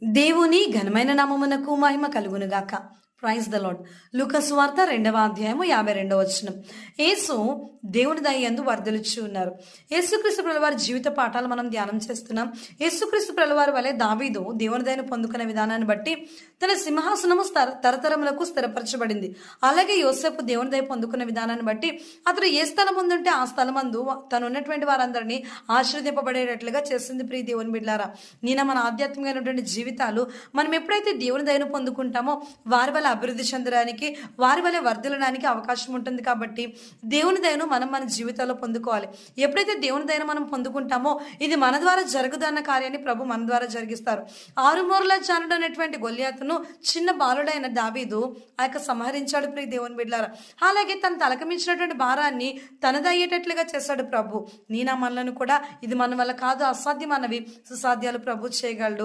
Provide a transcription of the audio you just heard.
దేవుని ఘనమైన నామమునకు మహిమ కలుగునుగాక. Praise the lord. లూకా సువార్త 2వ అధ్యాయము 52వ వచనం. యేసు దేవుని దయ యందు వర్ధిల్లుచు ఉన్నారు. యేసుక్రీస్తు ప్రభుల వారి జీవిత పాఠాలు మనం ధ్యానం చేస్తున్నాం. యేసుక్రీస్తు ప్రభుల వారి వలె దావీదు దేవుని దయను పొందుకునే విధానాన్ని బట్టి తన సింహాసనము తరతరములకు స్థిరపరచబడింది. అలాగే యోసేపు దేవుని దయ పొందుకున్న విధానాన్ని బట్టి అతడు ఏ స్థలం ఉందంటే ఆ స్థలమందు తను ఉన్నటువంటి వారందరినీ ఆశీర్వదింపబడేటట్లుగా చేసింది. ప్రియ దేవుని బిడ్డలారా, మన ఆధ్యాత్మికమైనటువంటి జీవితాలు మనం ఎప్పుడైతే దేవుని దయను పొందుకుంటామో వారి వల్ల అభివృద్ధి చెందడానికి, వారి వల్ల వర్ధిల్లడానికి అవకాశం ఉంటుంది. కాబట్టి దేవుని దయను మనం మన జీవితాల్లో పొందుకోవాలి. ఎప్పుడైతే దేవుని దయను మనం పొందుకుంటామో ఇది మన ద్వారా జరుగుదు అన్న కార్యాన్ని ప్రభు మన ద్వారా జరిగిస్తారు. 6 మూరల జానుడు అనేటువంటి గొల్యాతును చిన్న బాలుడైన దావీదు సంహరించాడు. ప్రియ దేవుని బిడ్డలారా, అలాగే తను తలకమించినటువంటి భారాన్ని తనదయ్యేటట్లుగా చేశాడు ప్రభు. మనలను కూడా ఇది మన వల్ల కాదు, అసాధ్యమన్నవి సుసాధ్యాలు ప్రభు చేయగలడు.